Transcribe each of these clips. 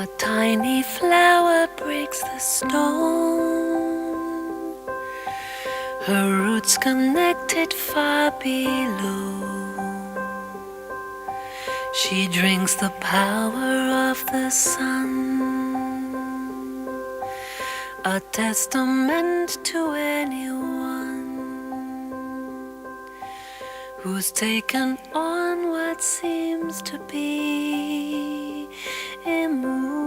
A tiny flower breaks the stone, her roots connected far below. She drinks the power of the sun, a testament to anyone who's taken on what seems to be immovable,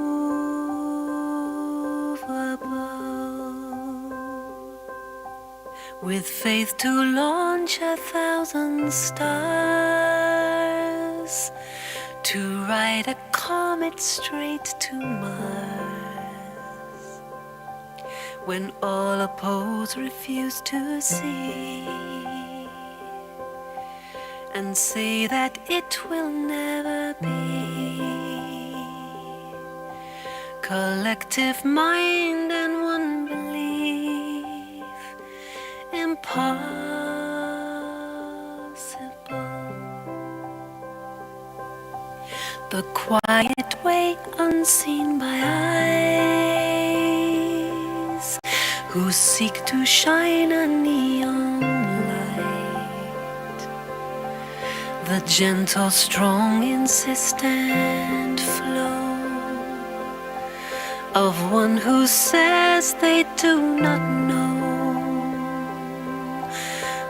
with faith to launch 1,000 stars, to ride a comet straight to Mars, when all oppose refuse to see, and say that it will never be. Collective mind and one belief, impossible. The quiet way unseen by eyes, who seek to shine a neon light. The gentle, strong, insistent flow of one who says they do not know,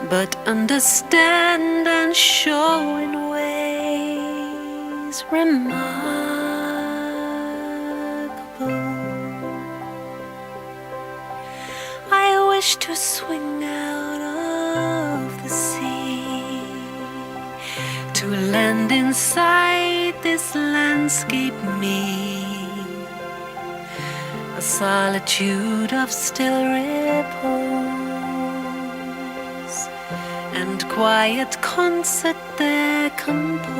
but understand and show in ways remarkable. I wish to swing out of the sea, to land inside this landscape me, a solitude of still ripples, and quiet concert there compose,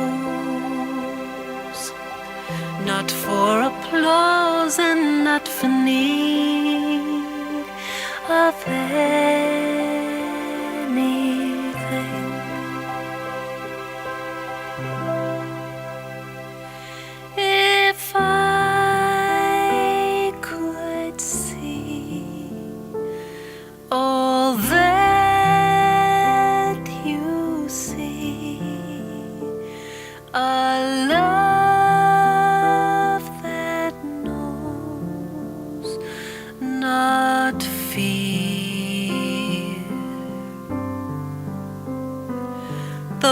not for applause and not for need of anything. If I could see all that you see, a love that knows not fear, the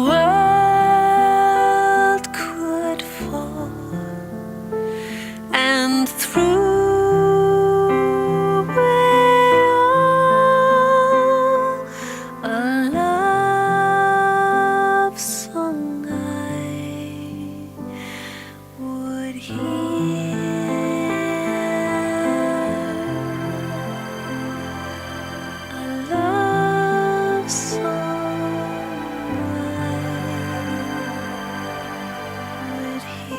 world could fall, and through it all, a love song I would hear, a love song I would hear.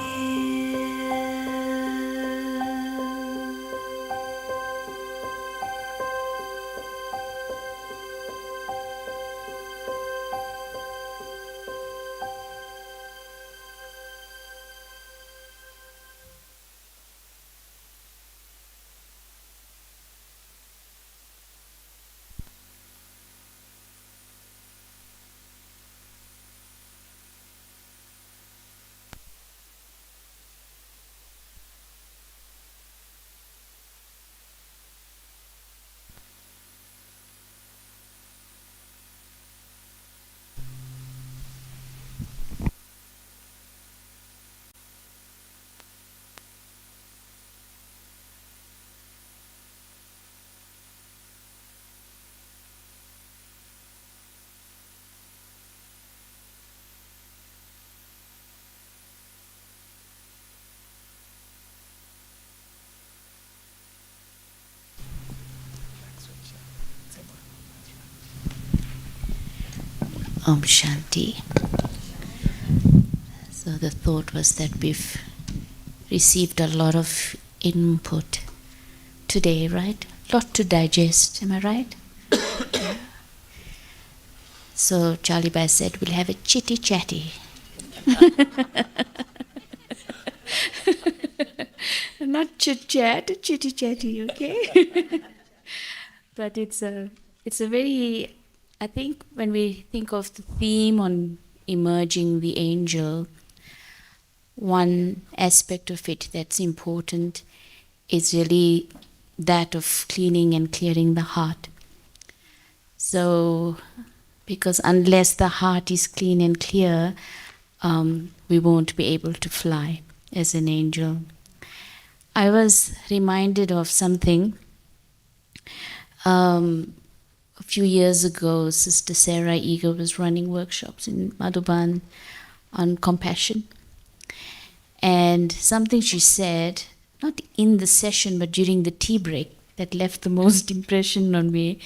Om Shanti. So the thought was that we've received a lot of input today, right? Lot to digest, am I right? So Charliebhai said we'll have a chitty chatty. Not chit-chat, chitty-chatty, okay? But it's a very, I think when we think of the theme on emerging the angel, one aspect of it that's important is really that of cleaning and clearing the heart. So, because unless the heart is clean and clear, we won't be able to fly as an angel. I was reminded of something. A few years ago, Sister Sarah Eager was running workshops in Madhuban on compassion. And something she said, not in the session, but during the tea break, that left the most impression on me.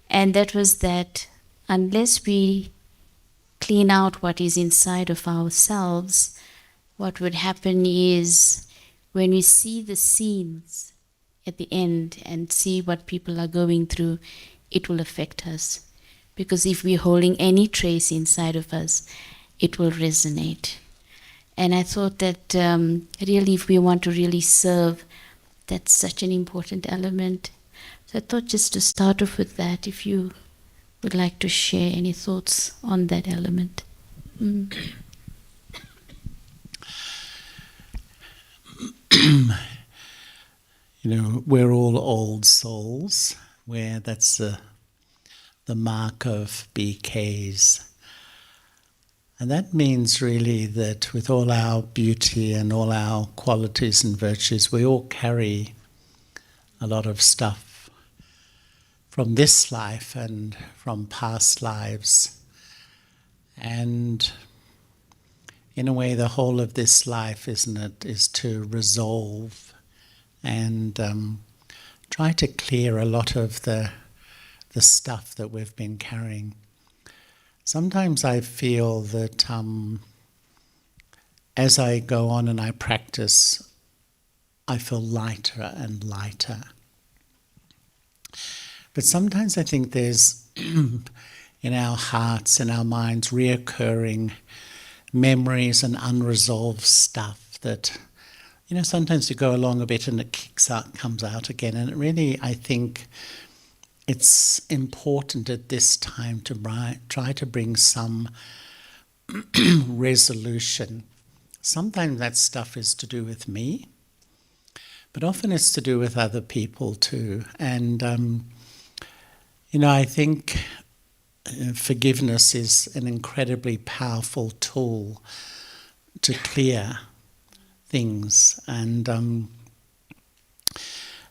And that was that unless we clean out what is inside of ourselves, what would happen is when we see the scenes at the end and see what people are going through, it will affect us. Because if we're holding any trace inside of us, it will resonate. And I thought that really if we want to really serve, that's such an important element. So I thought just to start off with that, if you would like to share any thoughts on that element. We're all old souls, where that's the mark of BKs. And that means really that with all our beauty and all our qualities and virtues, we all carry a lot of stuff from this life and from past lives. And in a way, the whole of this life, isn't it, is to resolve and try to clear a lot of the stuff that we've been carrying. Sometimes I feel that as I go on and I practice, I feel lighter and lighter. But sometimes I think there's in our hearts, in our minds, reoccurring memories and unresolved stuff that, sometimes you go along a bit and it comes out again. And it really, I think, it's important at this time to try to bring some resolution. Sometimes that stuff is to do with me, but often it's to do with other people too. And, I think forgiveness is an incredibly powerful tool to clear things. And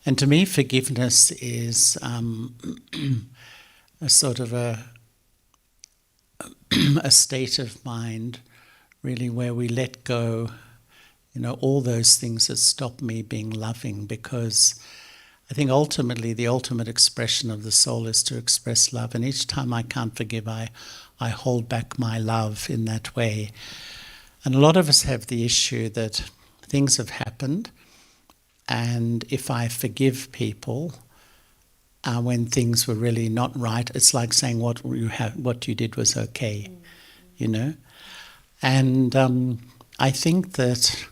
to me, forgiveness is a sort of a state of mind, really, where we let go, all those things that stop me being loving, because I think ultimately the ultimate expression of the soul is to express love. And each time I can't forgive, I hold back my love in that way. And a lot of us have the issue that things have happened, and if I forgive people when things were really not right, it's like saying what you did was okay, And I think that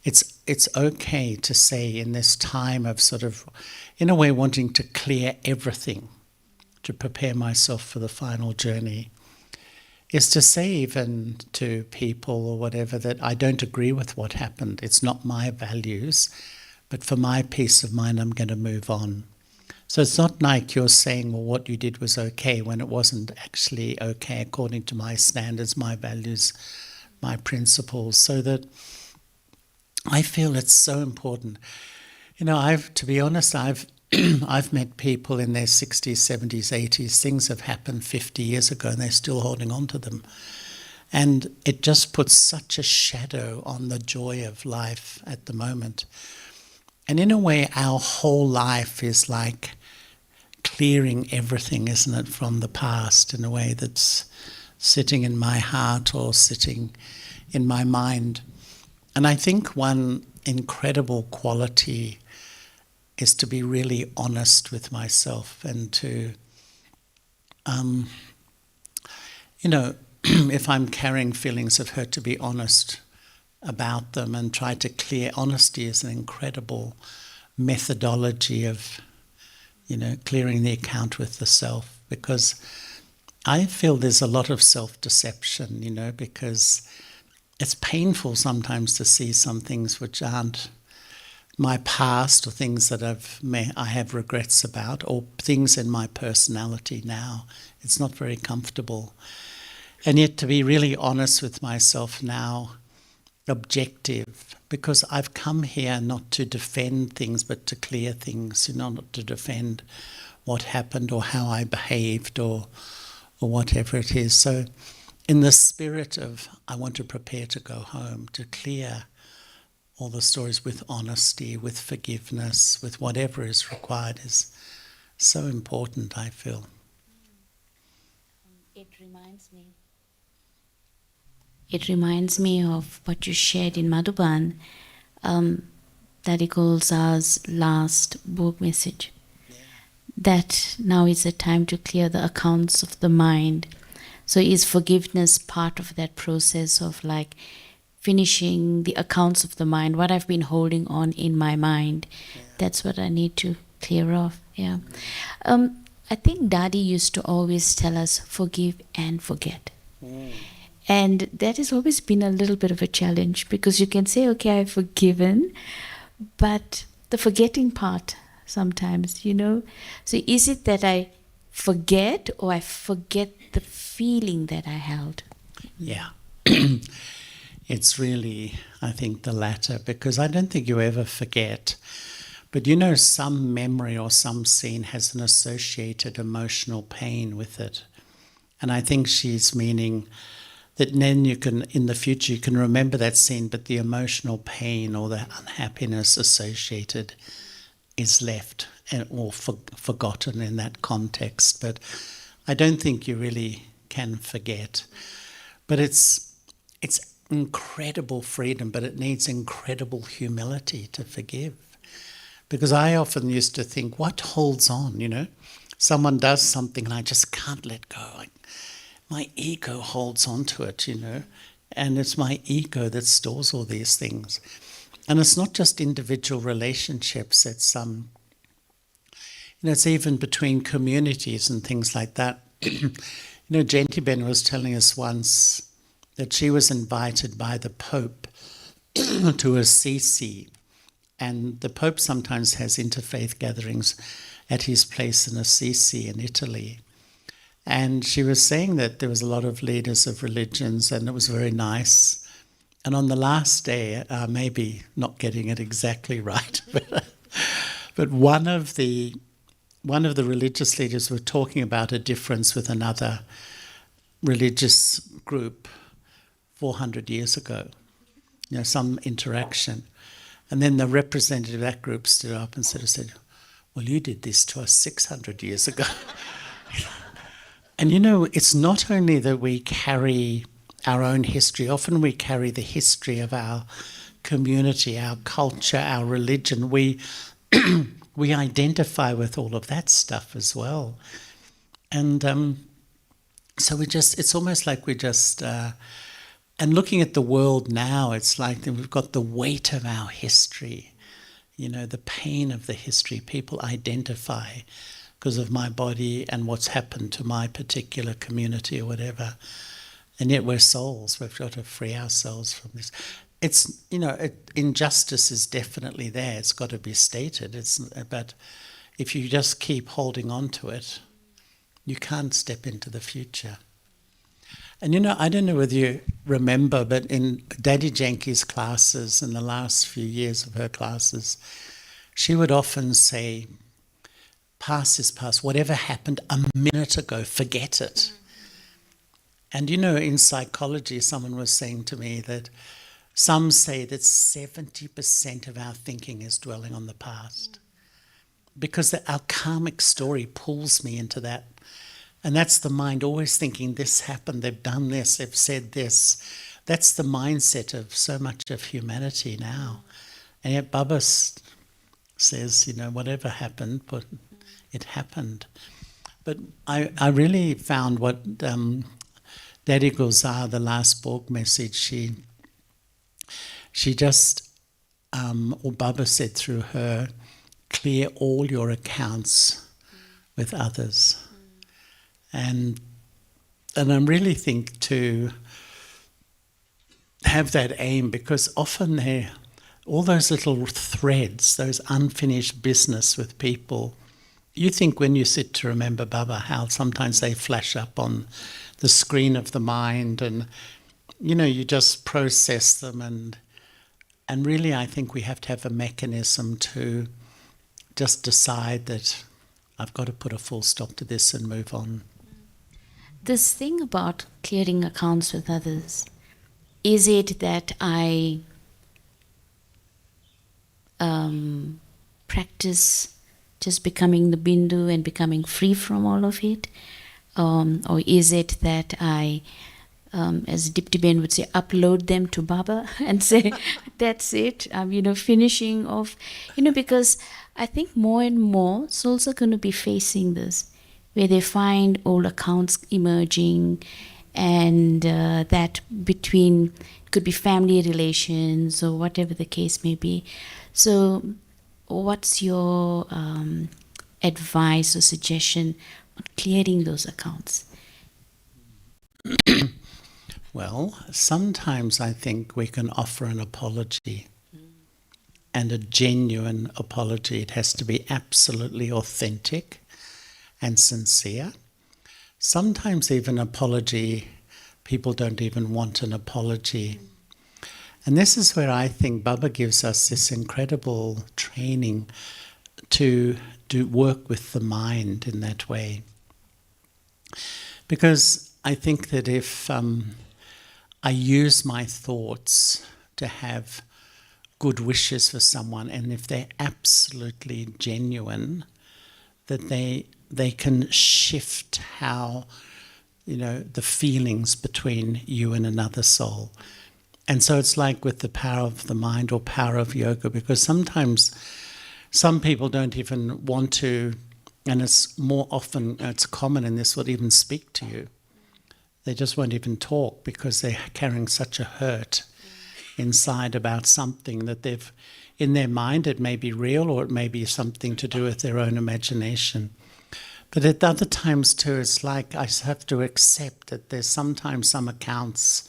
it's okay to say in this time of sort of, in a way, wanting to clear everything, to prepare myself for the final journey, is to say even to people or whatever that I don't agree with what happened. It's not my values, but for my peace of mind, I'm going to move on. So it's not like you're saying, well, what you did was okay, when it wasn't actually okay according to my standards, my values, my principles. So that I feel it's so important. To be honest, I've met people in their 60s, 70s, 80s. Things have happened 50 years ago and they're still holding on to them. And it just puts such a shadow on the joy of life at the moment. And in a way, our whole life is like clearing everything, isn't it, from the past, in a way that's sitting in my heart or sitting in my mind. And I think one incredible quality is to be really honest with myself and to, if I'm carrying feelings of hurt, to be honest about them and try to clear. Honesty is an incredible methodology of, clearing the account with the self, because I feel there's a lot of self-deception, because it's painful sometimes to see some things which aren't my past, or things that I have regrets about, or things in my personality now. It's not very comfortable. And yet to be really honest with myself now, objective, because I've come here not to defend things but to clear things, not to defend what happened or how I behaved or whatever it is. So in the spirit of I want to prepare to go home, to clear all the stories with honesty, with forgiveness, with whatever is required, is so important, I feel. It reminds me of what you shared in Madhuban, Daddy Golza's last book message. Yeah. That now is a time to clear the accounts of the mind. So is forgiveness part of that process of finishing the accounts of the mind, what I've been holding on in my mind? Yeah. That's what I need to clear off. Yeah. I think Daddy used to always tell us, forgive and forget. Mm. And that has always been a little bit of a challenge, because you can say, okay, I've forgiven, but the forgetting part sometimes, So is it that I forget, or I forget the feeling that I held? Yeah. It's really, I think, the latter, because I don't think you ever forget. But some memory or some scene has an associated emotional pain with it. And I think she's meaning that then you can, in the future, you can remember that scene, but the emotional pain or the unhappiness associated is left or forgotten in that context. But I don't think you really can forget. But it's incredible freedom, but it needs incredible humility to forgive. Because I often used to think, what holds on, Someone does something and I just can't let go. My ego holds on to it, and it's my ego that stores all these things. And it's not just individual relationships, it's it's even between communities and things like that. Gentiben was telling us once that she was invited by the Pope to Assisi, and the Pope sometimes has interfaith gatherings at his place in Assisi in Italy. And she was saying that there was a lot of leaders of religions, and it was very nice. And on the last day, maybe not getting it exactly right, but one of the religious leaders were talking about a difference with another religious group 400 years ago, some interaction. And then the representative of that group stood up and said, well, you did this to us 600 years ago. And it's not only that we carry our own history, often we carry the history of our community, our culture, our religion. We identify with all of that stuff as well. And so it's almost like and looking at the world now, it's like we've got the weight of our history, the pain of the history. People identify because of my body and what's happened to my particular community or whatever. And yet we're souls. We've got to free ourselves from this. It's, injustice is definitely there. It's got to be stated. But if you just keep holding on to it, you can't step into the future. And I don't know whether you remember, but in Daddy Janki's classes, in the last few years of her classes, she would often say, past is past. Whatever happened a minute ago, forget it. And in psychology, someone was saying to me that some say that 70% of our thinking is dwelling on the past. Because our karmic story pulls me into that. And that's the mind always thinking, this happened, they've done this, they've said this. That's the mindset of so much of humanity now. And yet Baba says, whatever happened, but it happened. But I really found what Daddy Gulzar, the last book message, she just, or Baba said through her, clear all your accounts with others. And I really think to have that aim, because often all those little threads, those unfinished business with people, you think when you sit to remember Baba how sometimes they flash up on the screen of the mind, and you just process them, and really I think we have to have a mechanism to just decide that I've got to put a full stop to this and move on. This thing about clearing accounts with others, is it that I practice just becoming the bindu and becoming free from all of it? Or is it that I, as Dipti Ben would say, upload them to Baba and say, that's it, I'm, finishing off. Because I think more and more souls are going to be facing this, where they find old accounts emerging, and that between, could be family relations or whatever the case may be. So what's your advice or suggestion on clearing those accounts? Well, sometimes I think we can offer an apology, and a genuine apology. It has to be absolutely authentic and sincere. Sometimes even apology, people don't even want an apology. And this is where I think Baba gives us this incredible training to do work with the mind in that way. Because I think that if I use my thoughts to have good wishes for someone, and if they're absolutely genuine, that they can shift how, the feelings between you and another soul. And so it's like with the power of the mind or power of yoga, because sometimes some people don't even want to, and it's more often, it's common in this, would even speak to you. They just won't even talk because they're carrying such a hurt inside about something that they've, in their mind, it may be real or it may be something to do with their own imagination. But at other times too, it's like I have to accept that there's sometimes some accounts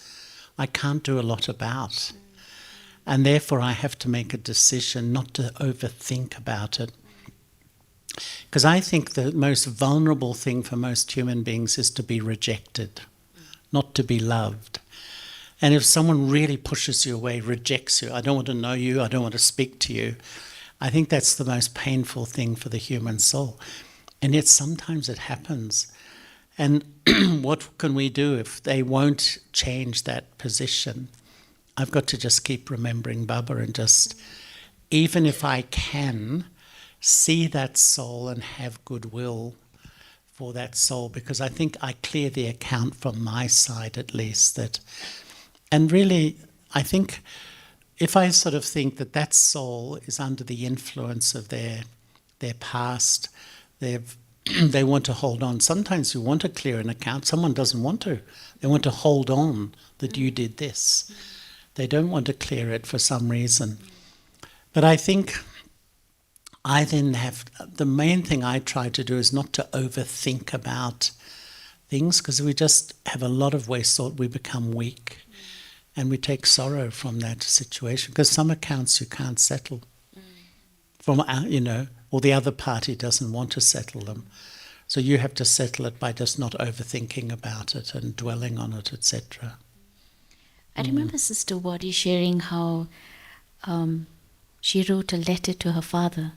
I can't do a lot about. And therefore I have to make a decision not to overthink about it. Because I think the most vulnerable thing for most human beings is to be rejected, not to be loved. And if someone really pushes you away, rejects you, I don't want to know you, I don't want to speak to you, I think that's the most painful thing for the human soul. And yet sometimes it happens. And what can we do if they won't change that position? I've got to just keep remembering Baba and just, even if I can, see that soul and have goodwill for that soul, because I think I clear the account from my side at least. And really, I think if I sort of think that that soul is under the influence of their past, they want to hold on. Sometimes you want to clear an account. Someone doesn't want to. They want to hold on that you did this. They don't want to clear it for some reason. But I think I then the main thing I try to do is not to overthink about things, because we just have a lot of waste thought. We become weak and we take sorrow from that situation, because some accounts you can't settle. Or the other party doesn't want to settle them. So you have to settle it by just not overthinking about it and dwelling on it, etc. I remember Sister Wadi sharing how she wrote a letter to her father,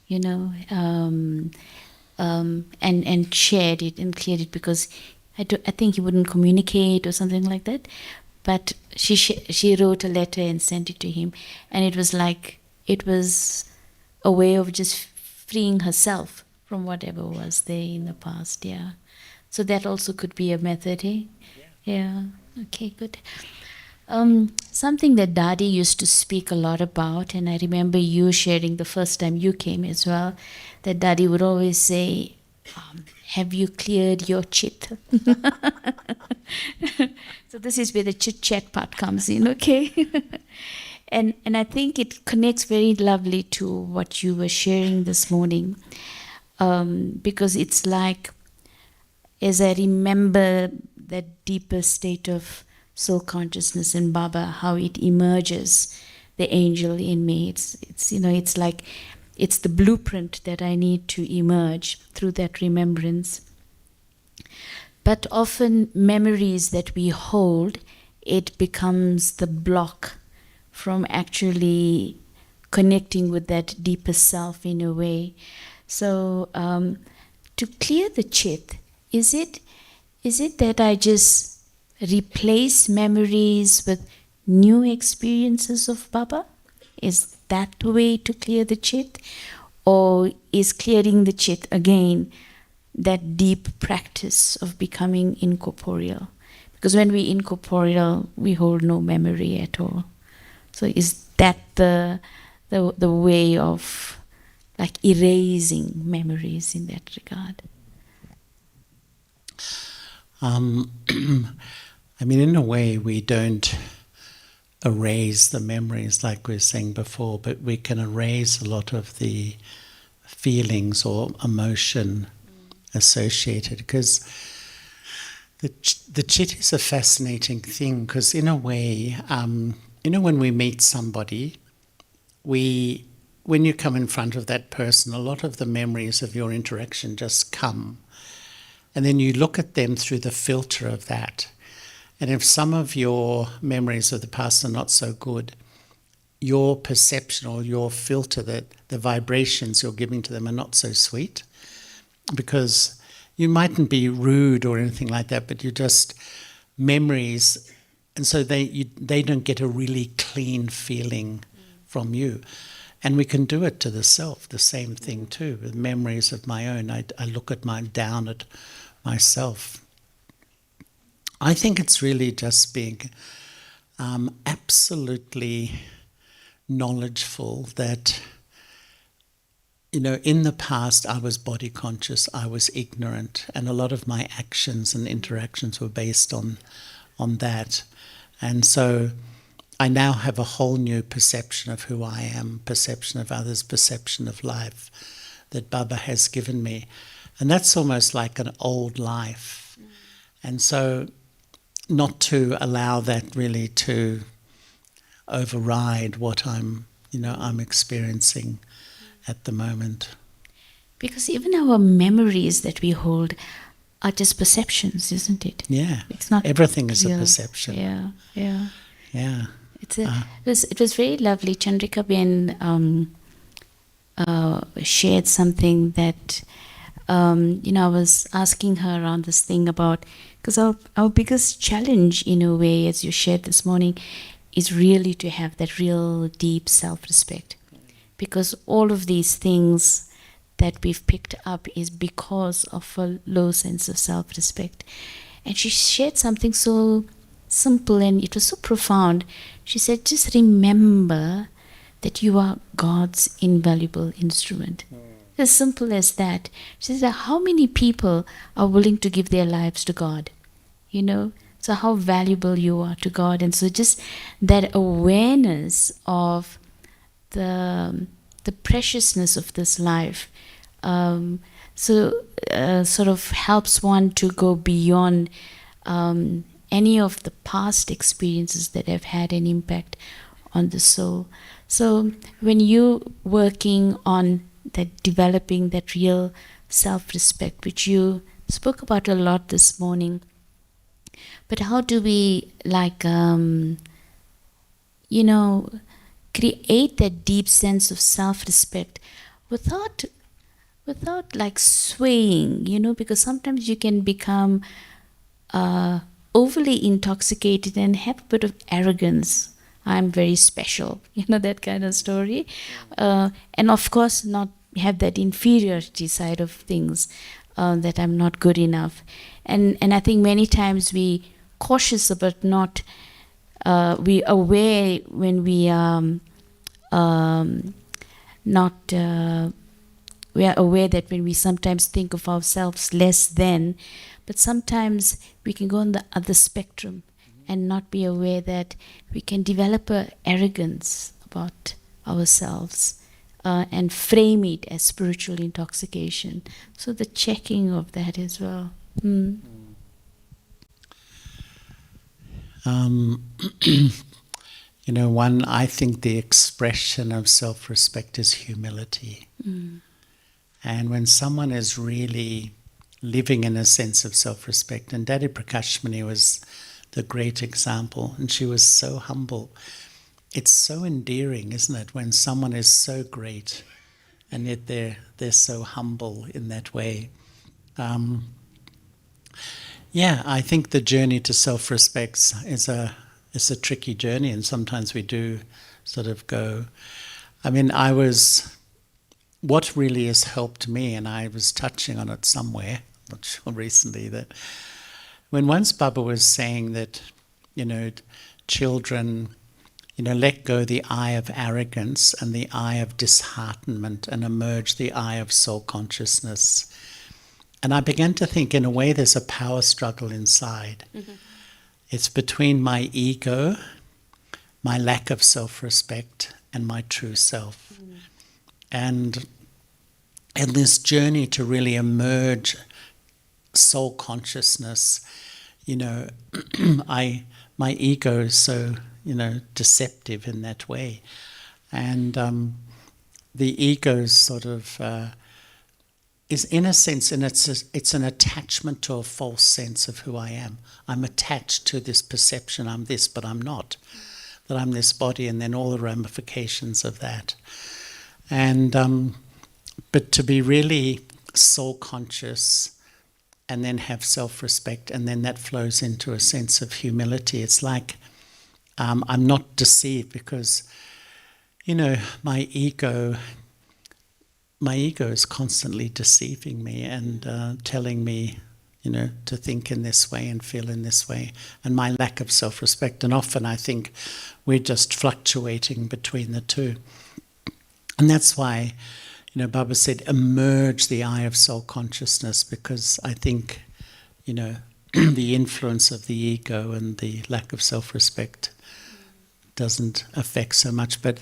and shared it and cleared it, because I think he wouldn't communicate or something like that. But she wrote a letter and sent it to him, and it was like, it was a way of just freeing herself from whatever was there in the past. Yeah. So that also could be a method, eh? Yeah. Okay, good. Something that Daddy used to speak a lot about, and I remember you sharing the first time you came as well, that Daddy would always say, have you cleared your chit? So this is where the chit chat part comes in, okay? and I think it connects very lovely to what you were sharing this morning, because it's like, as I remember that deeper state of soul consciousness in Baba, how it emerges, the angel in me. It's like it's the blueprint that I need to emerge through that remembrance. But often memories that we hold, it becomes the block from actually connecting with that deeper self in a way. So to clear the chit, is it that I just replace memories with new experiences of Baba? Is that the way to clear the chit? Or is clearing the chit again that deep practice of becoming incorporeal? Because when we incorporeal, we hold no memory at all. So is that the way of like erasing memories in that regard? I mean, in a way, we don't erase the memories like we were saying before, but we can erase a lot of the feelings or emotion associated, because the chit is a fascinating thing, because in a way, when we meet somebody, when you come in front of that person, a lot of the memories of your interaction just come. And then you look at them through the filter of that. And if some of your memories of the past are not so good, your perception or your filter, that the vibrations you're giving to them are not so sweet, because you mightn't be rude or anything like that, but you're just memories, and so they don't get a really clean feeling from you. And we can do it to the self, the same thing too, with memories of my own. I look down at myself. I think it's really just being absolutely knowledgeful that, in the past I was body conscious, I was ignorant, and a lot of my actions and interactions were based on that. And so I now have a whole new perception of who I am, perception of others, perception of life that Baba has given me. And that's almost like an old life. And so not to allow that really to override what I'm experiencing at the moment. Because even our memories that we hold are just perceptions, isn't it? Yeah. It's not everything is real. a perception. Yeah. Yeah. It was very lovely. Chandrika Ben shared something that I was asking her on this thing about, because our biggest challenge in a way, as you shared this morning, is really to have that real deep self-respect. Because all of these things that we've picked up is because of a low sense of self-respect. And she shared something so simple and it was so profound. She said, just remember that you are God's invaluable instrument. As simple as that. She said, how many people are willing to give their lives to God? So how valuable you are to God. And so just that awareness of the preciousness of this life sort of helps one to go beyond any of the past experiences that have had an impact on the soul. So when you're working on that, developing that real self-respect, which you spoke about a lot this morning, but how do we create that deep sense of self-respect without like swaying, because sometimes you can become overly intoxicated and have a bit of arrogance. I'm very special, that kind of story. And of course not have that inferiority side of things, that I'm not good enough. And I think many times we cautious about not, we aware when we are not we are aware that when we sometimes think of ourselves less than, but sometimes we can go on the other spectrum and not be aware that we can develop a arrogance about ourselves and frame it as spiritual intoxication. So the checking of that as well. I think the expression of self-respect is humility. And when someone is really living in a sense of self-respect, and Daddy Prakashmani was the great example, and she was so humble. It's so endearing, isn't it, when someone is so great and yet they're so humble in that way. I think the journey to self-respect is a tricky journey, and sometimes we do sort of go. What really has helped me, and I was touching on it somewhere, not sure recently, that when once Baba was saying that, children, let go the eye of arrogance and the eye of disheartenment and emerge the eye of soul consciousness. And I began to think, in a way, there's a power struggle inside. It's between my ego, my lack of self-respect, and my true self. And in this journey to really emerge soul consciousness, my ego is so, deceptive in that way. And the ego is sort of, is in a sense, and it's an attachment to a false sense of who I am. I'm attached to this perception, I'm this, but I'm not. That I'm this body, and then all the ramifications of that. And but to be really soul conscious and then have self-respect, and then that flows into a sense of humility. It's like I'm not deceived because, my ego is constantly deceiving me and telling me, to think in this way and feel in this way, and my lack of self-respect. And often I think we're just fluctuating between the two. And that's why, Baba said, emerge the eye of soul consciousness, because I think, the influence of the ego and the lack of self-respect doesn't affect so much. But,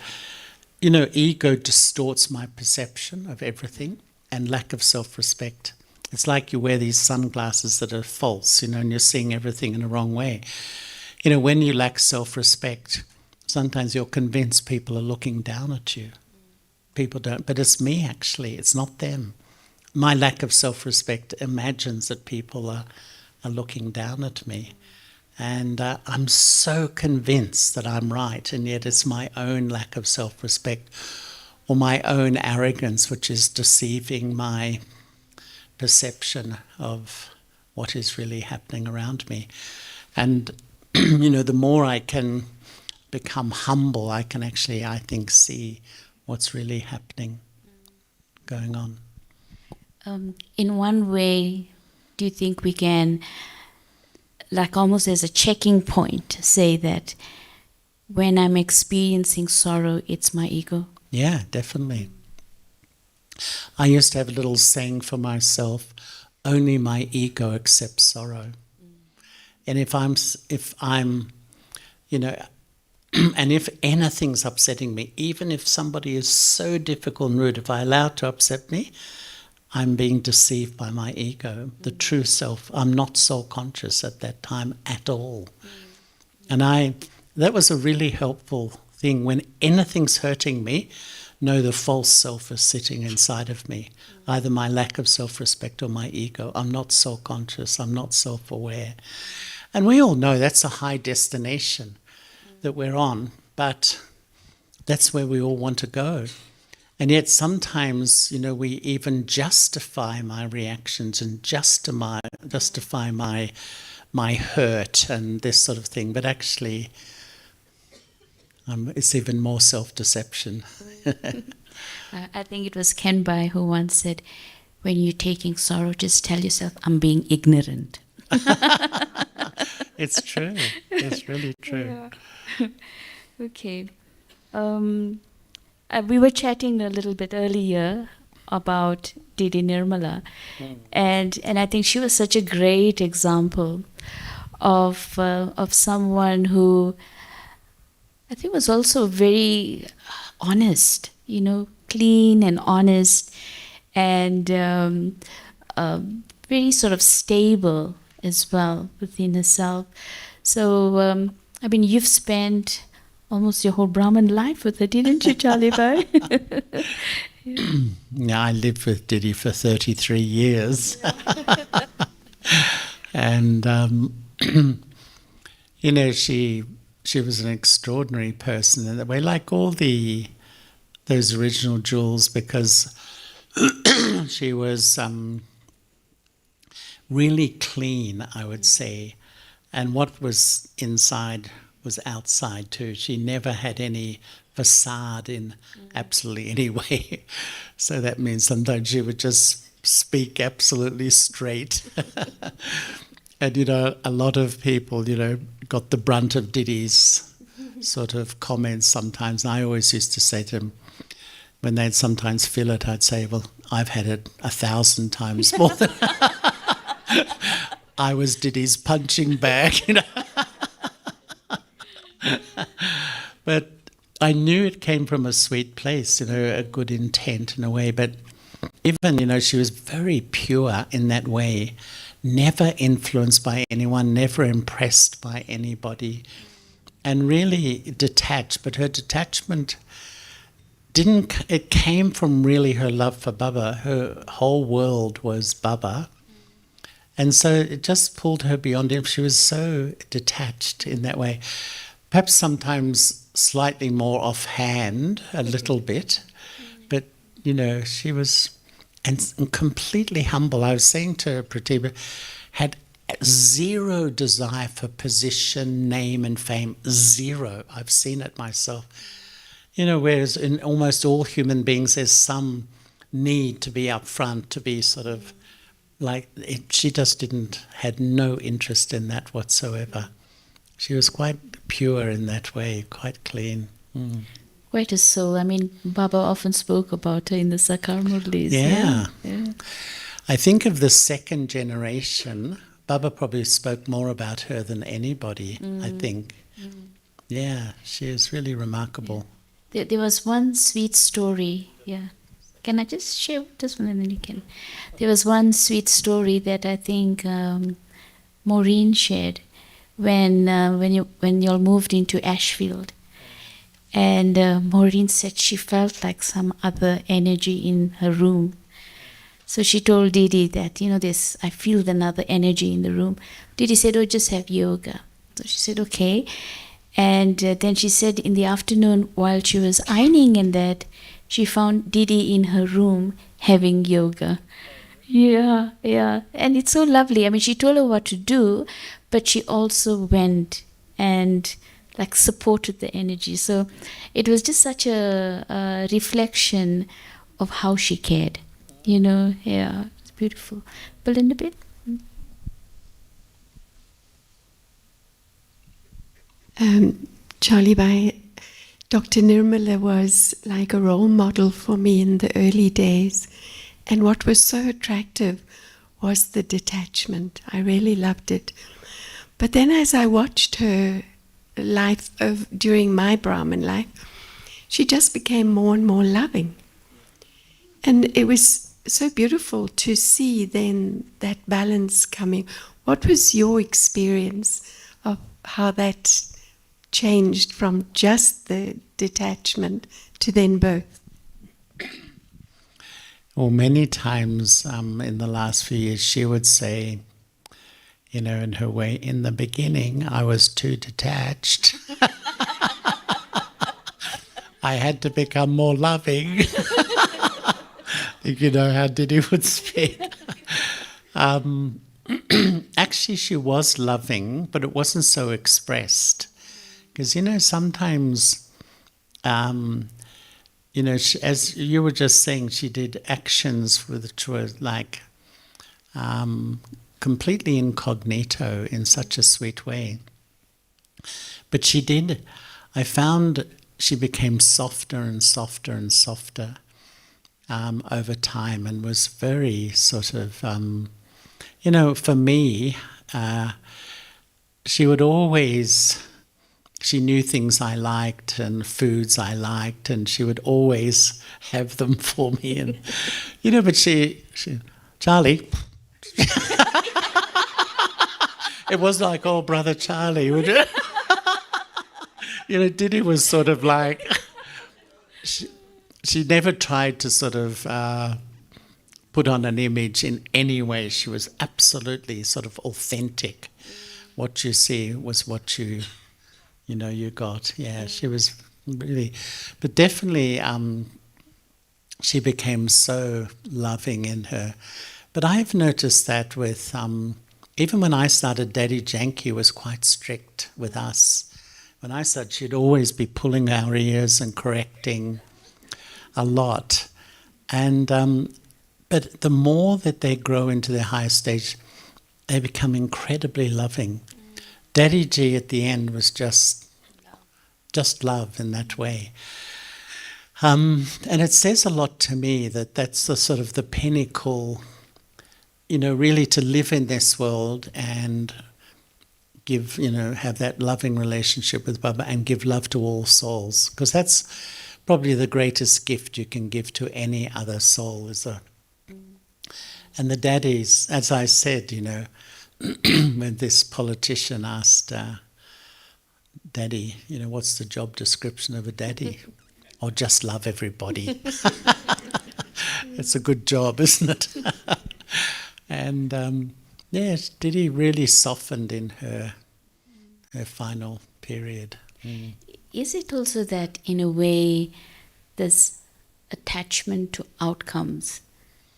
ego distorts my perception of everything, and lack of self-respect. It's like you wear these sunglasses that are false, and you're seeing everything in the wrong way. When you lack self-respect, sometimes you're convinced people are looking down at you. People don't, but it's me actually, it's not them. My lack of self-respect imagines that people are looking down at me. And I'm so convinced that I'm right, and yet it's my own lack of self-respect or my own arrogance which is deceiving my perception of what is really happening around me. And, the more I can become humble, I can actually, I think, see what's really happening, going on. In one way, do you think we can, like almost as a checking point, say that when I'm experiencing sorrow, it's my ego? Yeah, definitely. I used to have a little saying for myself, only my ego accepts sorrow. And if I'm, and if anything's upsetting me, even if somebody is so difficult and rude, if I allow it to upset me, I'm being deceived by my ego, the true self. I'm not soul conscious at that time at all. And that was a really helpful thing. When anything's hurting me, know the false self is sitting inside of me, either my lack of self-respect or my ego. I'm not soul conscious, I'm not self-aware. And we all know that's a high destination that we're on, but that's where we all want to go. And yet sometimes, we even justify my reactions and justify my hurt and this sort of thing, but actually it's even more self-deception. I think it was Ken Bai who once said, when you're taking sorrow, just tell yourself, I'm being ignorant. It's true. It's really true. Yeah. Okay. We were chatting a little bit earlier about Didi Nirmala, and I think she was such a great example of someone who I think was also very honest, clean and honest, and very sort of stable as well within herself. So, I mean, you've spent almost your whole Brahmin life with her, didn't you, Charliebhai? Yeah, I lived with Didi for 33 years. And, she was an extraordinary person in that way, like all those original jewels, because she was really clean, I would say. And what was inside was outside too. She never had any facade in absolutely any way. So that means sometimes she would just speak absolutely straight. And, a lot of people, got the brunt of Didi's sort of comments sometimes. And I always used to say to them, when they'd sometimes feel it, I'd say, well, I've had it 1,000 times more than I was Didi's punching bag, But I knew it came from a sweet place, a good intent in a way. But even, she was very pure in that way, never influenced by anyone, never impressed by anybody, and really detached. But her detachment it came from really her love for Baba. Her whole world was Baba. And so it just pulled her beyond him. She was so detached in that way. Perhaps sometimes slightly more offhand, a little bit. But, she was and completely humble. I was saying to Pratibha, had zero desire for position, name and fame. Zero. I've seen it myself. Whereas in almost all human beings there's some need to be up front, to be sort of she just had no interest in that whatsoever. She was quite pure in that way, quite clean. Quite a soul. I mean, Baba often spoke about her in the Sakar Murlis. Yeah. Yeah. I think of the second generation, Baba probably spoke more about her than anybody, I think. Yeah, she is really remarkable. There was one sweet story, Can I just share this one and then you can? There was one sweet story that I think Maureen shared when you all moved into Ashfield. And Maureen said she felt like some other energy in her room. So she told Didi that, I feel another energy in the room. Didi said, oh, just have yoga. So she said, okay. And then she said in the afternoon, while she was ironing and that, she found Didi in her room having yoga. Yeah. And it's so lovely. I mean, she told her what to do, but she also went and supported the energy. So it was just such a reflection of how she cared. Yeah, it's beautiful. Belinda, bit? Charliebhai, Dr. Nirmala was like a role model for me in the early days. And what was so attractive was the detachment. I really loved it. But then as I watched her life during my Brahmin life, she just became more and more loving. And it was so beautiful to see then that balance coming. What was your experience of how that changed from just the detachment to then both? Well, many times in the last few years, she would say, in her way, in the beginning, I was too detached. I had to become more loving. How Didi would speak. Actually, she was loving, but it wasn't so expressed. Because, sometimes, as you were just saying, she did actions which were completely incognito in such a sweet way. But I found she became softer and softer and softer. over time, and was very sort of, for me, she would always, she knew things I liked and foods I liked, and she would always have them for me. And, but she Charlie, it was like, oh, brother Charlie, would you? Diddy was sort of like, she never tried to sort of put on an image in any way. She was absolutely sort of authentic. What you see was what you got. Yeah, she was really, but definitely she became so loving in her. But I've noticed that with, even when I started, Daddy Janky was quite strict with us. When I started, she'd always be pulling our ears and correcting a lot. And but the more that they grow into their higher stage, they become incredibly loving. Daddy G at the end was just love in that way. And it says a lot to me that that's the sort of the pinnacle, really to live in this world and give, have that loving relationship with Baba and give love to all souls. Because that's probably the greatest gift you can give to any other soul. And the daddies, as I said, when this politician asked Daddy, what's the job description of a daddy? Or just love everybody. It's a good job, isn't it? And Didi really softened in her final period. Mm. Is it also that, in a way, this attachment to outcomes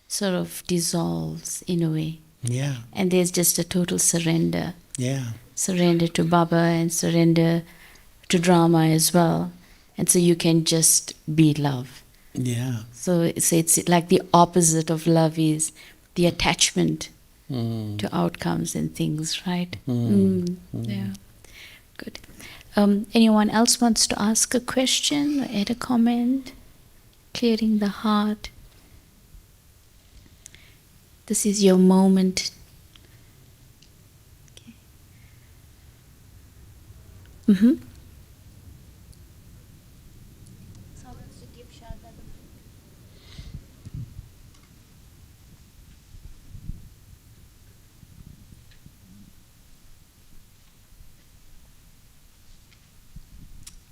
sort of dissolves in a way? Yeah. And there's just a total surrender. Yeah. Surrender to Baba and surrender to drama as well. And so you can just be love. Yeah. So it's like the opposite of love is the attachment to outcomes and things, right? Yeah. Good. Anyone else wants to ask a question or add a comment? Clearing the heart. This is your moment. Okay. Mm-hmm.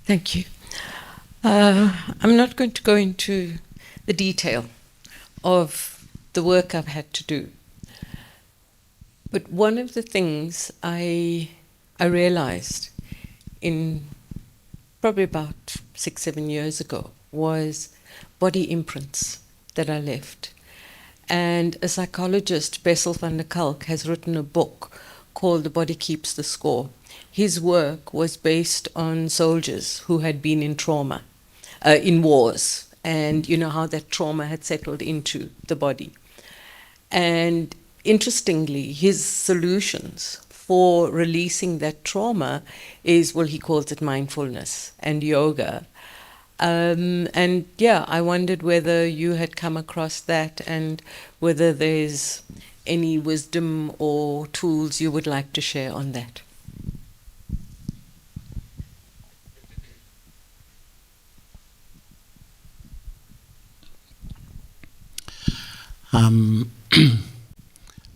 Thank you. I'm not going to go into the detail of the work I've had to do. But one of the things I realized in probably about 6-7 years ago was body imprints that I left. And a psychologist, Bessel van der Kalk, has written a book called The Body Keeps the Score. His work was based on soldiers who had been in trauma, in wars, and how that trauma had settled into the body. And interestingly, his solutions for releasing that trauma is, well, he calls it mindfulness and yoga. And yeah, I wondered whether you had come across that and whether there's any wisdom or tools you would like to share on that.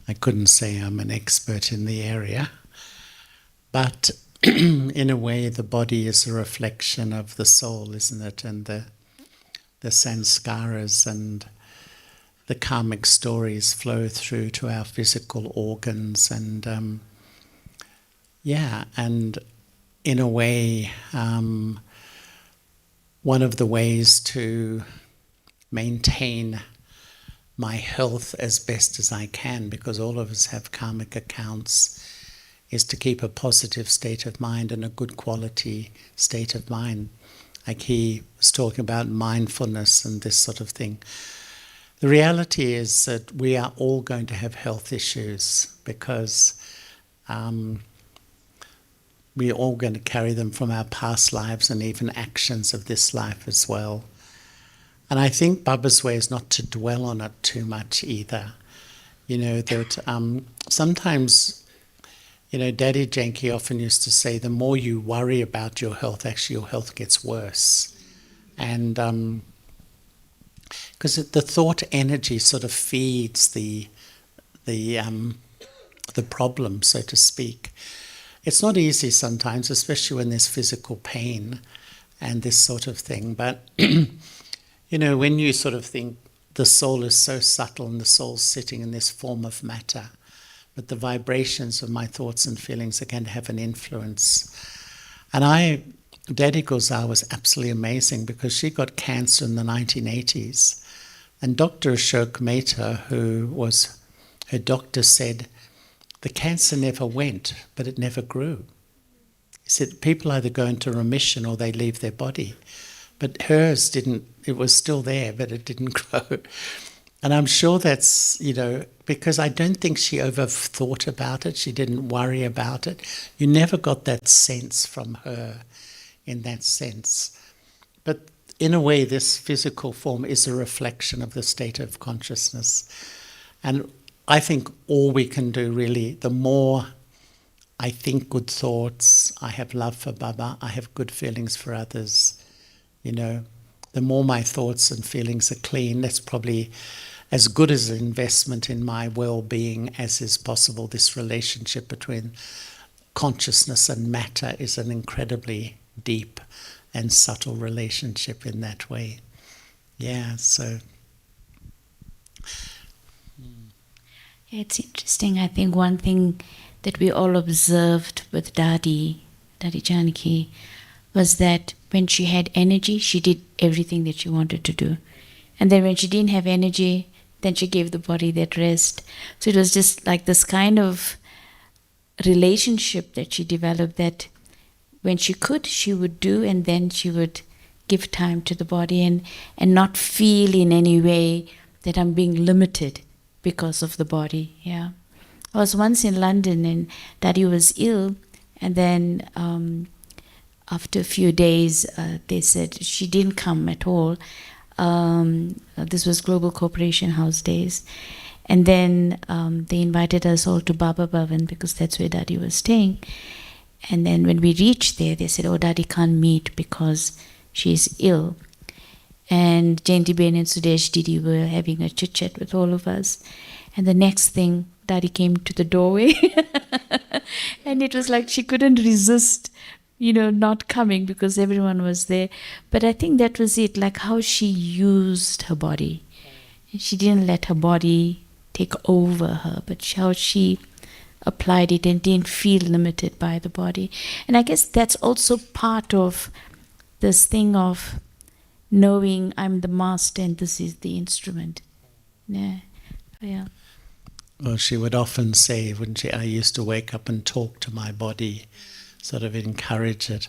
I couldn't say I'm an expert in the area, but in a way the body is a reflection of the soul, isn't it? And the sanskaras and the karmic stories flow through to our physical organs, and and in a way one of the ways to maintain my health as best as I can, because all of us have karmic accounts, is to keep a positive state of mind and a good quality state of mind. Like he was talking about mindfulness and this sort of thing. The reality is that we are all going to have health issues because we're all going to carry them from our past lives and even actions of this life as well. And I think Baba's way is not to dwell on it too much either. You know, that sometimes, you know, Daddy Janki often used to say, the more you worry about your health, actually your health gets worse. And because the thought energy sort of feeds the problem, so to speak. It's not easy sometimes, especially when there's physical pain and this sort of thing. But, you know, when you sort of think the soul is so subtle and the soul's sitting in this form of matter, but the vibrations of my thoughts and feelings are going to have an influence. And Daddy Gozal was absolutely amazing because she got cancer in the 1980s. And Dr. Ashok Mehta, who was her doctor, said, the cancer never went, but it never grew. He said, people either go into remission or they leave their body. But hers didn't, it was still there, but it didn't grow. And I'm sure that's, you know, because I don't think she overthought about it. She didn't worry about it. You never got that sense from her in that sense. But in a way, this physical form is a reflection of the state of consciousness. And I think all we can do really, the more I think good thoughts, I have love for Baba, I have good feelings for others, you know, the more my thoughts and feelings are clean, that's probably as good as an investment in my well-being as is possible. This relationship between consciousness and matter is an incredibly deep and subtle relationship in that way. Yeah, so... It's interesting. I think one thing that we all observed with Daddy Janaki, was that when she had energy, she did everything that she wanted to do. And then when she didn't have energy, then she gave the body that rest. So it was just like this kind of relationship that she developed, that when she could, she would do, and then she would give time to the body and not feel in any way that I'm being limited because of the body. Yeah, I was once in London and Daddy was ill, and then after a few days they said she didn't come at all. This was Global Corporation House days, and then they invited us all to Baba Bhavan because that's where Daddy was staying. And then when we reached there, they said, oh, Daddy can't meet because she's ill. And Jayanti Ben and Sudesh Didi were having a chit-chat with all of us. And the next thing, Daddy came to the doorway. And it was like she couldn't resist, you know, not coming because everyone was there. But I think that was it, like how she used her body. She didn't let her body take over her, but how she applied it and didn't feel limited by the body. And I guess that's also part of this thing of knowing I'm the master and this is the instrument. Yeah. Yeah. Well, she would often say, wouldn't she, I used to wake up and talk to my body, sort of encourage it.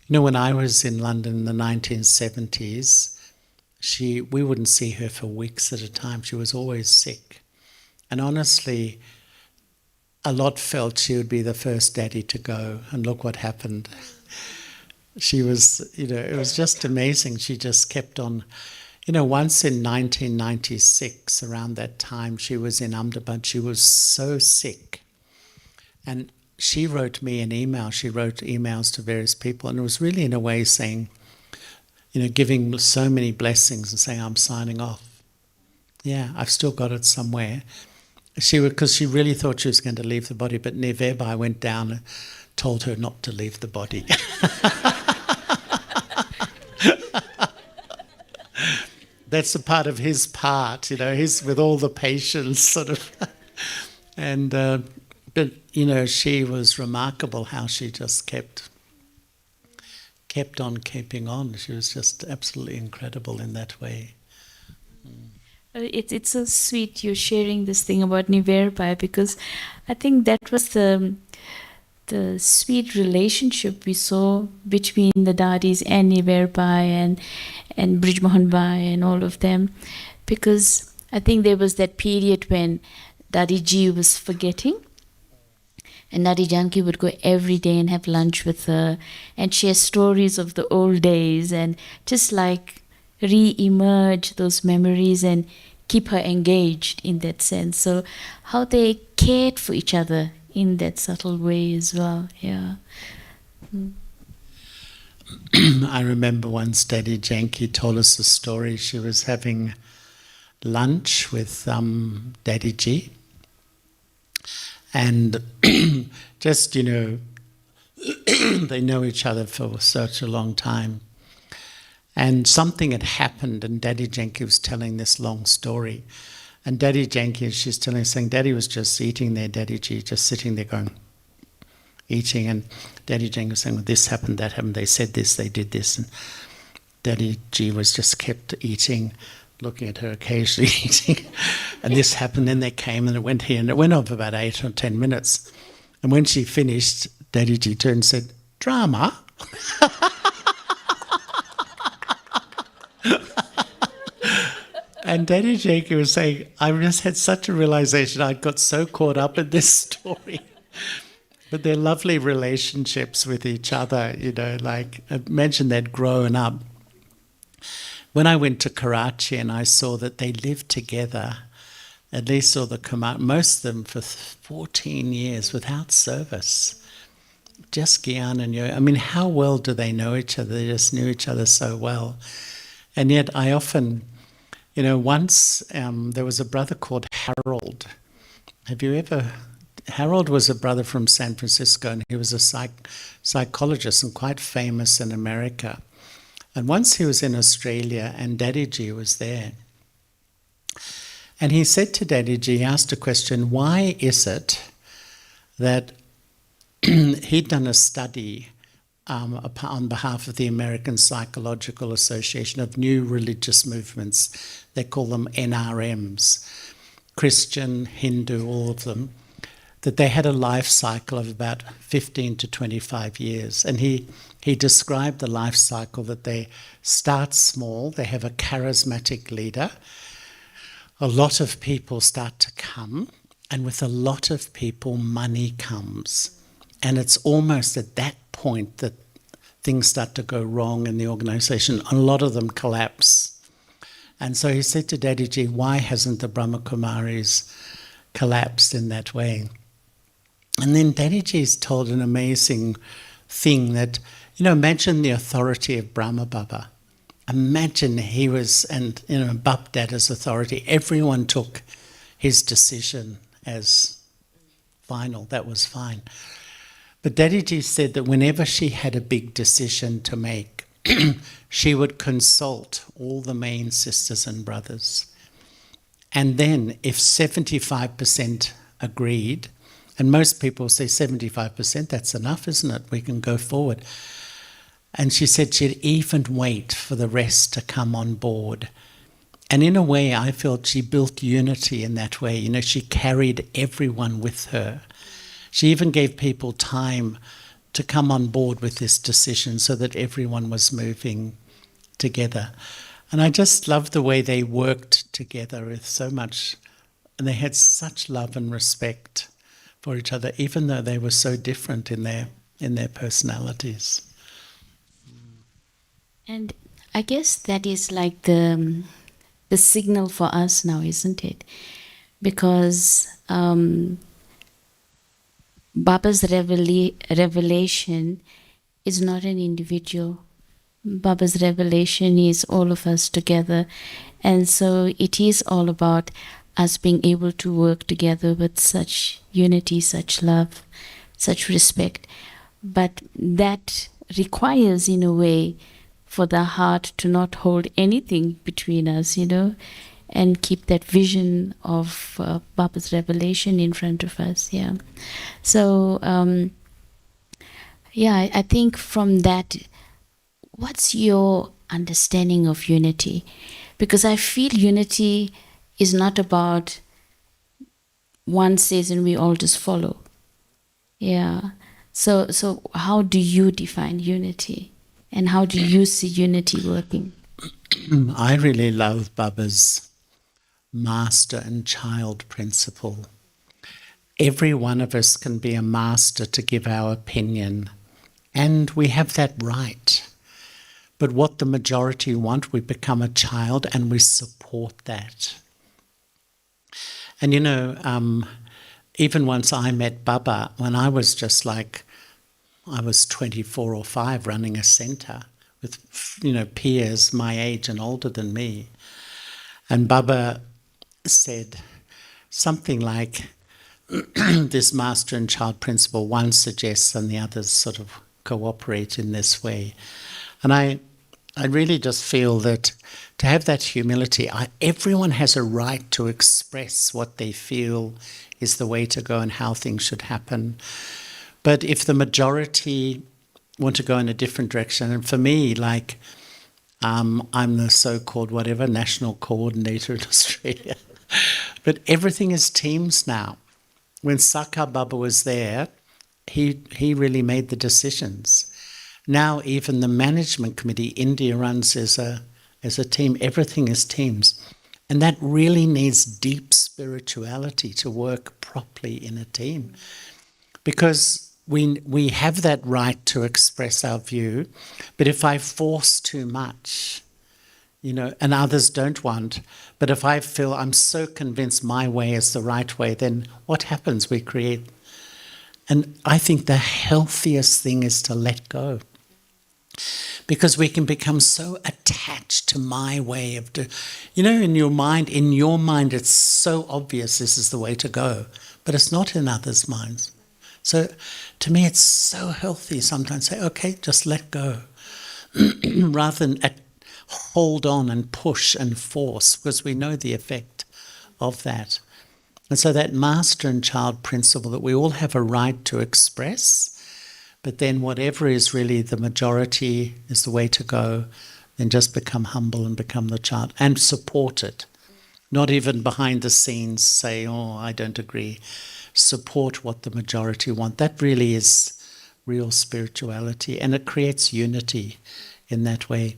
You know, when I was in London in the 1970s, we wouldn't see her for weeks at a time. She was always sick. And honestly, a lot felt she would be the first daddy to go, and look what happened. She was, you know, it was just amazing. She just kept on. You know, once in 1996, around that time, she was in Ahmedabad. She was so sick. And she wrote me an email. She wrote emails to various people, and it was really in a way saying, you know, giving so many blessings and saying, I'm signing off. Yeah, I've still got it somewhere. Because she really thought she was going to leave the body, but Nivebai went down and told her not to leave the body. That's a part of his part, you know, he's with all the patience, sort of. And, but, you know, she was remarkable how she just kept on keeping on. She was just absolutely incredible in that way. It's so sweet you're sharing this thing about Nivebai, because I think that was the sweet relationship we saw between the daddies and Nivebai and Brij Mohan Bhai and all of them, because I think there was that period when Daddy Ji was forgetting, and Daddy Janki would go every day and have lunch with her and share stories of the old days and just like re-emerge those memories and keep her engaged in that sense. So how they cared for each other in that subtle way as well. Yeah. I remember once Daddy Janky told us a story. She was having lunch with Daddy G, and just, they know each other for such a long time. And something had happened, and Daddy Janky was telling this long story. And Daddy Janky, she's saying, Daddy was just eating there, Daddy G, just sitting there going, eating. And Daddy Janky was saying, well, this happened, that happened, they said this, they did this. And Daddy G was just kept eating, looking at her occasionally eating. And this happened, then they came, and it went here, and it went on for about 8 or 10 minutes. And when she finished, Daddy G turned and said, drama? And Daddy Janky was saying, I just had such a realization. I got so caught up in this story. But they're lovely relationships with each other, like imagine they'd grown up. When I went to Karachi and I saw that they lived together, at least most of them for 14 years without service. Just Gyan and Yo. I mean, how well do they know each other? They just knew each other so well. And yet I often, once there was a brother called Harold. Harold was a brother from San Francisco, and he was a psychologist and quite famous in America. And once he was in Australia, and Daddy G was there. And he said to Daddy G, he asked a question, why is it that he'd done a study on behalf of the American Psychological Association of new religious movements. They call them NRMs, Christian, Hindu, all of them, that they had a life cycle of about 15 to 25 years. And he described the life cycle that they start small, they have a charismatic leader, a lot of people start to come, and with a lot of people, money comes. And it's almost at that point that things start to go wrong in the organization. A lot of them collapse. And so he said to Daddy G, why hasn't the Brahma Kumaris collapsed in that way? And then Daddy G's told an amazing thing that, imagine the authority of Brahma Baba. Imagine he was, and Bap Dada's authority. Everyone took his decision as final. That was fine. But Daddy G said that whenever she had a big decision to make, she would consult all the main sisters and brothers. And then if 75% agreed, and most people say 75%, that's enough, isn't it? We can go forward. And she said she'd even wait for the rest to come on board. And in a way, I felt she built unity in that way. She carried everyone with her. She even gave people time to come on board with this decision so that everyone was moving together. And I just loved the way they worked together with so much, and they had such love and respect for each other, even though they were so different in their personalities. And I guess that is like the signal for us now, isn't it? Because Baba's revelation is not an individual. Baba's revelation is all of us together. And so it is all about us being able to work together with such unity, such love, such respect. But that requires, in a way, for the heart to not hold anything between us, and keep that vision of Baba's revelation in front of us, yeah. So, I think from that, what's your understanding of unity? Because I feel unity is not about one says and we all just follow. Yeah. So how do you define unity? And how do you see unity working? I really love Baba's master and child principle. Every one of us can be a master to give our opinion, and we have that right. But what the majority want, we become a child and we support that. And even once I met Baba, when I was just like, I was 24 or 5 running a centre with, peers my age and older than me. And Baba said something like, this master and child principle, one suggests and the others sort of cooperate in this way. And I really just feel that to have that humility, everyone has a right to express what they feel is the way to go and how things should happen. But if the majority want to go in a different direction, and for me, like, I'm the so-called national coordinator in Australia, but everything is teams now. When Sakha Baba was there, he really made the decisions. Now even the management committee, India runs as a team. Everything is teams. And that really needs deep spirituality to work properly in a team. Because we have that right to express our view, but if I force too much, and others don't want, but if I feel I'm so convinced my way is the right way, then what happens? We create. And I think the healthiest thing is to let go. Because we can become so attached to my way of doing. In your mind it's so obvious this is the way to go, but it's not in others' minds. So to me it's so healthy sometimes to say, okay, just let go, rather than hold on and push and force, because we know the effect of that. And so that master and child principle that we all have a right to express, but then whatever is really the majority is the way to go, then just become humble and become the child and support it. Not even behind the scenes say, oh, I don't agree. Support what the majority want. That really is real spirituality, and it creates unity in that way.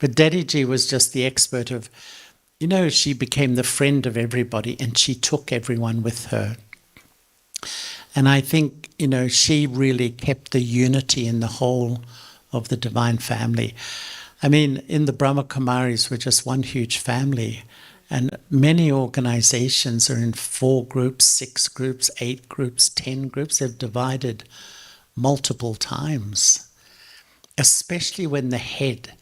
But Daddiji was just the expert of, she became the friend of everybody and she took everyone with her. And I think, she really kept the unity in the whole of the divine family. I mean, in the Brahma Kumaris, we're just one huge family. And many organizations are in 4 groups, 6 groups, 8 groups, 10 groups. They've divided multiple times, especially when the head,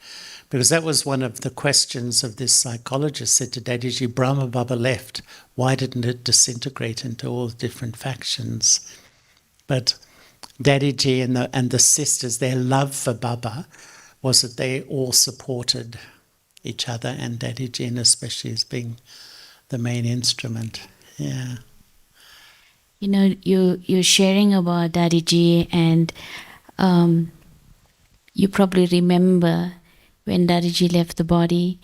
because that was one of the questions of this psychologist, said to Daddiji, Brahma Baba left. Why didn't it disintegrate into all different factions? But Daddiji and the sisters, their love for Baba was that they all supported each other, and Daddiji, and especially as being the main instrument. Yeah. You're sharing about Daddiji, and you probably remember when Daddiji left the body,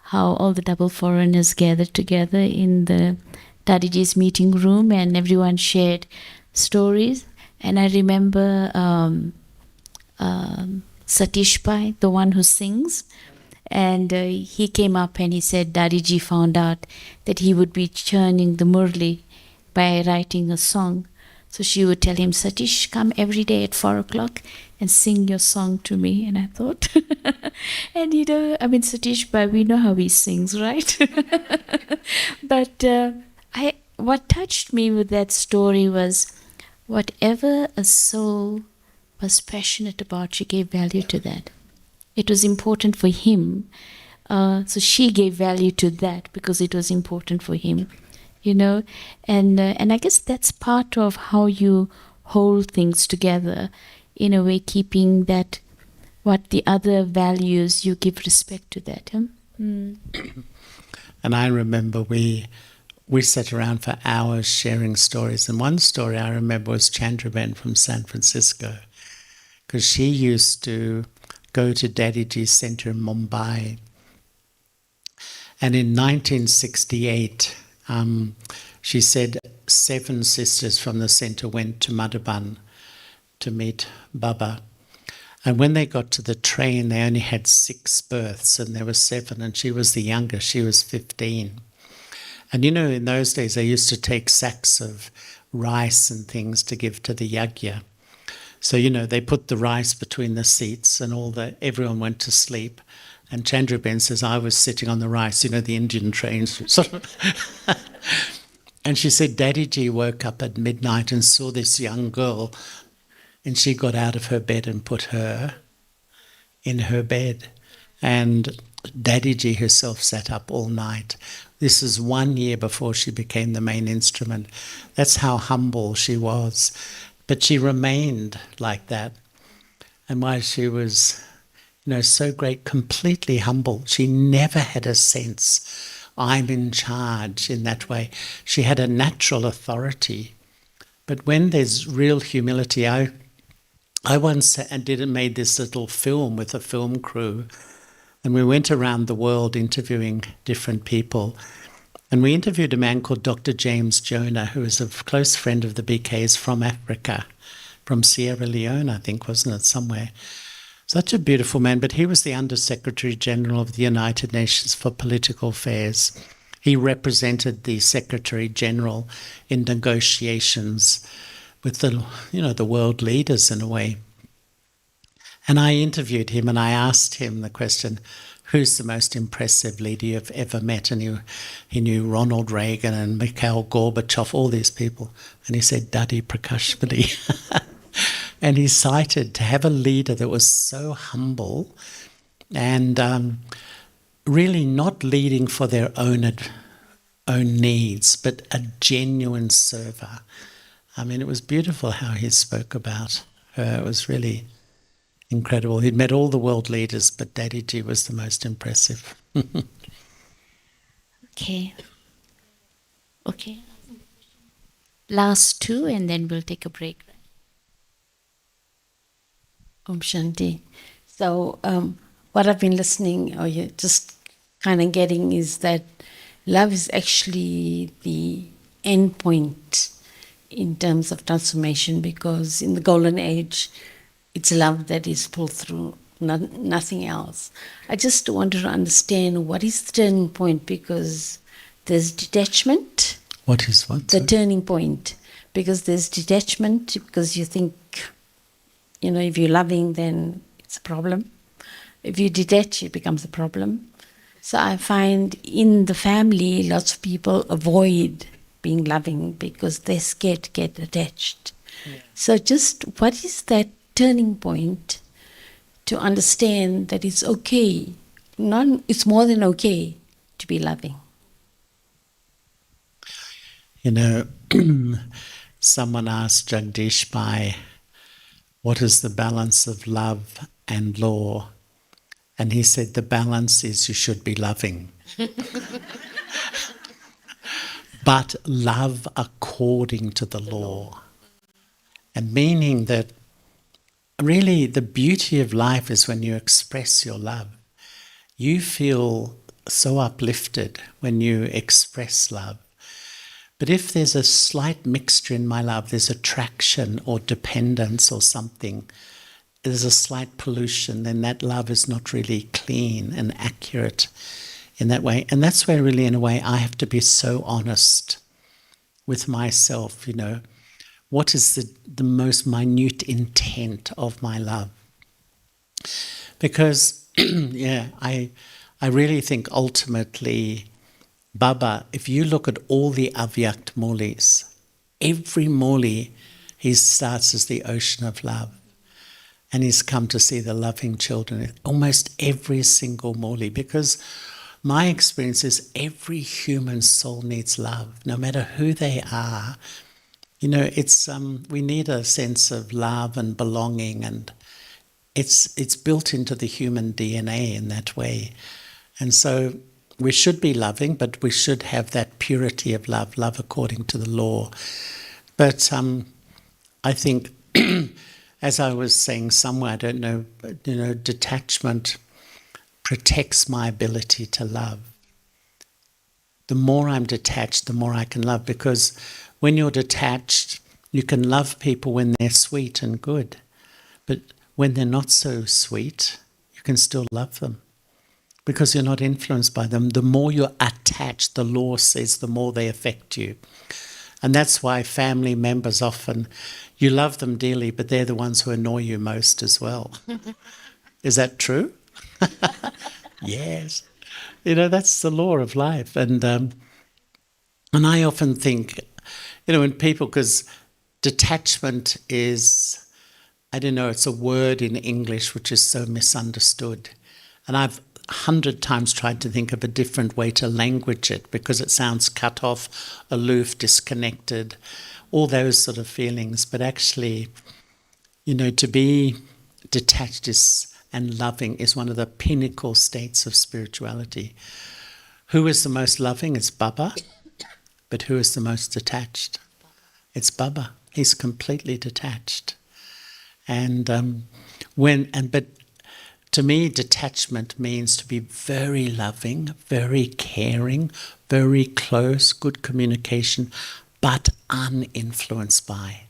how all the double foreigners gathered together in the Daddiji's meeting room, and everyone shared stories. And I remember Satishbhai, the one who sings, and he came up and he said Daddiji found out that he would be churning the Murli by writing a song. So she would tell him, Satish, come every day at 4 o'clock and sing your song to me. And I thought, and Satishbhai, we know how he sings, right? But what touched me with that story was whatever a soul was passionate about, she gave value to that. It was important for him. So she gave value to that because it was important for him, And I guess that's part of how you hold things together, in a way, keeping that, what the other values, you give respect to that. Huh? Mm. And I remember we sat around for hours sharing stories. And one story I remember was Chandraben from San Francisco, because she used to go to Daddiji's center in Mumbai. And in 1968, she said 7 sisters from the center went to Madhuban to meet Baba. And when they got to the train, they only had 6 berths, and there were 7, and she was the youngest. She was 15. And in those days, they used to take sacks of rice and things to give to the yagya. So, they put the rice between the seats and everyone went to sleep. And Chandra-Ben says, I was sitting on the rice, the Indian trains. Sort of. And she said, Daddy G woke up at midnight and saw this young girl, and she got out of her bed and put her in her bed. And Daddy G herself sat up all night. This is 1 year before she became the main instrument. That's how humble she was. But she remained like that. And while she was, so great, completely humble, she never had a sense, I'm in charge in that way. She had a natural authority. But when there's real humility, I once made this little film with a film crew, and we went around the world interviewing different people. And we interviewed a man called Dr. James Jonah, who is a close friend of the BK's from Africa, from Sierra Leone, I think, wasn't it, somewhere. Such a beautiful man, but he was the Under Secretary General of the United Nations for Political Affairs. He represented the Secretary General in negotiations with the world leaders in a way. And I interviewed him and I asked him the question, who's the most impressive leader you've ever met? And he knew Ronald Reagan and Mikhail Gorbachev, all these people. And he said, Daddy Prakashpati. And he cited to have a leader that was so humble and really not leading for their own needs, but a genuine server. I mean, it was beautiful how he spoke about her. It was really incredible. He'd met all the world leaders, but Daddy G was the most impressive. Okay. Last two, and then we'll take a break. Om Shanti. So what I've been listening, or you're just kind of getting, is that love is actually the end point in terms of transformation, because in the golden age, it's love that is pulled through, nothing else. I just wanted to understand what is the turning point, because there's detachment. What is what? The turning point. Because there's detachment, because you think, if you're loving, then it's a problem. If you detach, it becomes a problem. So I find in the family, lots of people avoid being loving because they're scared to get attached. Yeah. So just what is that turning point to understand that it's okay, it's more than okay to be loving? Someone asked Jagdishbhai, what is the balance of love and law? And he said, the balance is you should be loving. But love according to the law. And meaning that really the beauty of life is when you express your love. You feel so uplifted when you express love. But if there's a slight mixture in my love, there's attraction or dependence or something, there's a slight pollution, then that love is not really clean and accurate in that way. And that's where really, in a way, I have to be so honest with myself, What is the most minute intent of my love? Because, I really think ultimately, Baba, if you look at all the Avyakt Mulis, every Muli, he starts as the ocean of love. And he's come to see the loving children, almost every single Muli, because my experience is every human soul needs love, no matter who they are. It's we need a sense of love and belonging, and it's built into the human DNA in that way. And so we should be loving, but we should have that purity of love according to the law. But I think, as I was saying somewhere, I don't know, but, detachment protects my ability to love. The more I'm detached, the more I can love, because when you're detached, you can love people when they're sweet and good. But when they're not so sweet, you can still love them because you're not influenced by them. The more you're attached, the law says, the more they affect you. And that's why family members often, you love them dearly, but they're the ones who annoy you most as well. Is that true? Yes. That's the law of life. And I often think, when people, because detachment is, I don't know, it's a word in English which is so misunderstood. And I've 100 times tried to think of a different way to language it because it sounds cut off, aloof, disconnected, all those sort of feelings. But actually, to be detached and loving is one of the pinnacle states of spirituality. Who is the most loving? It's Baba. But who is the most detached? It's Baba. He's completely detached. And but to me, detachment means to be very loving, very caring, very close, good communication, but uninfluenced by.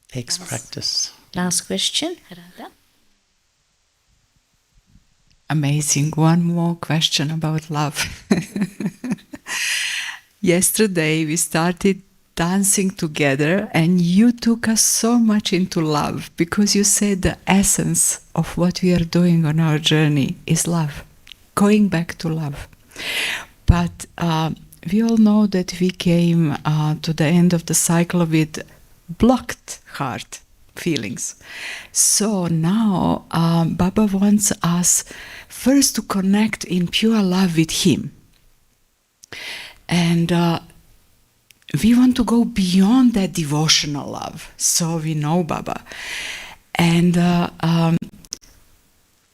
Takes practice. Last question, Radha. Amazing. One more question about love. Yesterday we started dancing together and you took us so much into love because you said the essence of what we are doing on our journey is love, going back to love. But we all know that we came to the end of the cycle with blocked heart feelings. So now Baba wants us first to connect in pure love with him. And we want to go beyond that devotional love. So we know Baba. And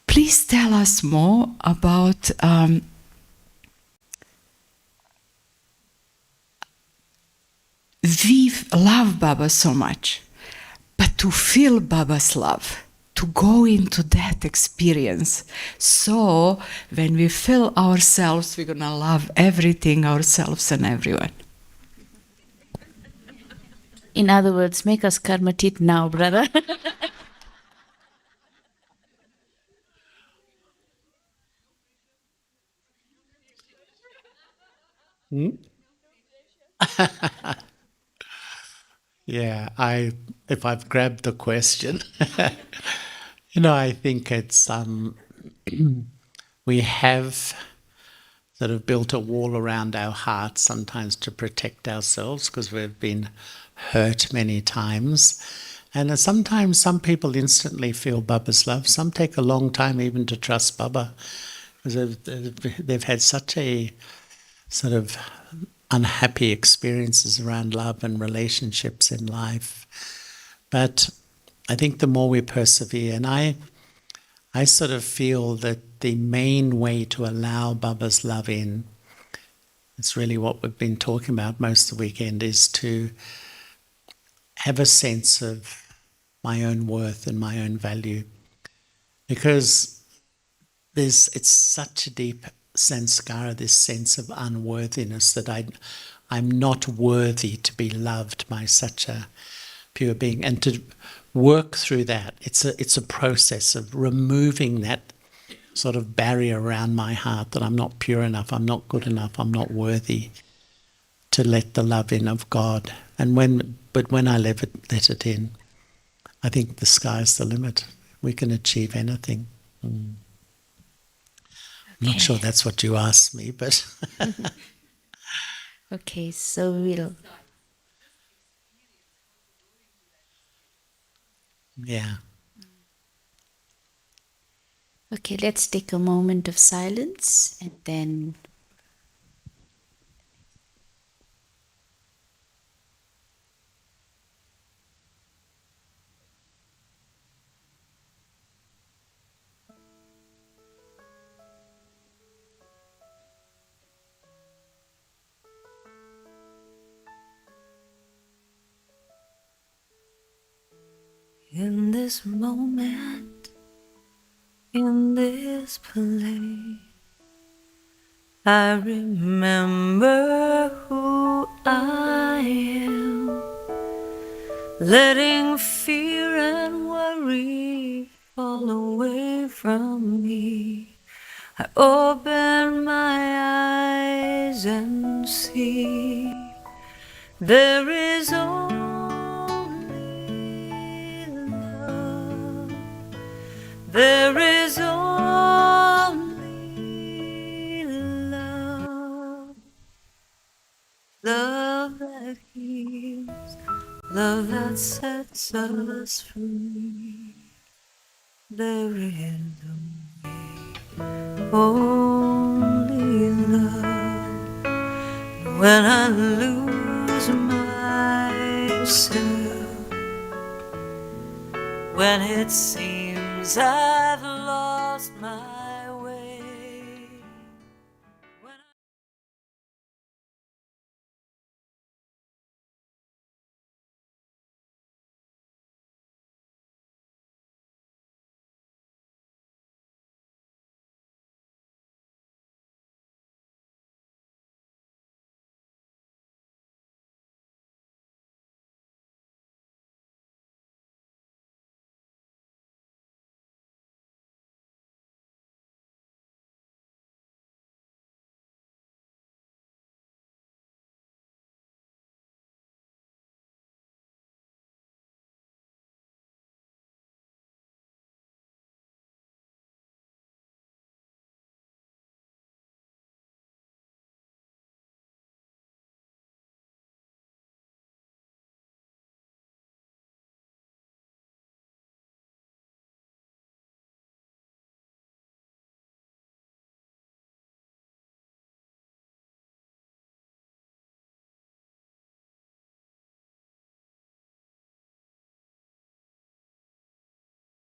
please tell us more about we love Baba so much, but to feel Baba's love, to go into that experience. So when we feel ourselves, we're going to love everything, ourselves and everyone. In other words, make us karmatit now, brother. Yeah, if I've grabbed the question, I think it's we have sort of built a wall around our hearts sometimes to protect ourselves because we've been hurt many times. And sometimes some people instantly feel Baba's love. Some take a long time even to trust Baba because they've had such a sort of unhappy experiences around love and relationships in life. But I think the more we persevere, and I sort of feel that the main way to allow Baba's love in, it's really what we've been talking about most of the weekend, is to have a sense of my own worth and my own value. Because it's such a deep sanskara, this sense of unworthiness, that I'm not worthy to be loved by such a pure being. And to work through that, it's a process of removing that sort of barrier around my heart that I'm not pure enough, I'm not good enough, I'm not worthy to let the love in of God. And when I let it in, I think the sky's the limit. We can achieve anything. I'm not sure that's what you asked me, but Okay, so we'll... yeah. Okay, let's take a moment of silence and then... In this moment, in this place, I remember who I am, letting fear and worry fall away from me. I open my eyes and see. There is only love. There is only love. Love that heals, love that sets us free. There is only love. When I lose myself, when it seems I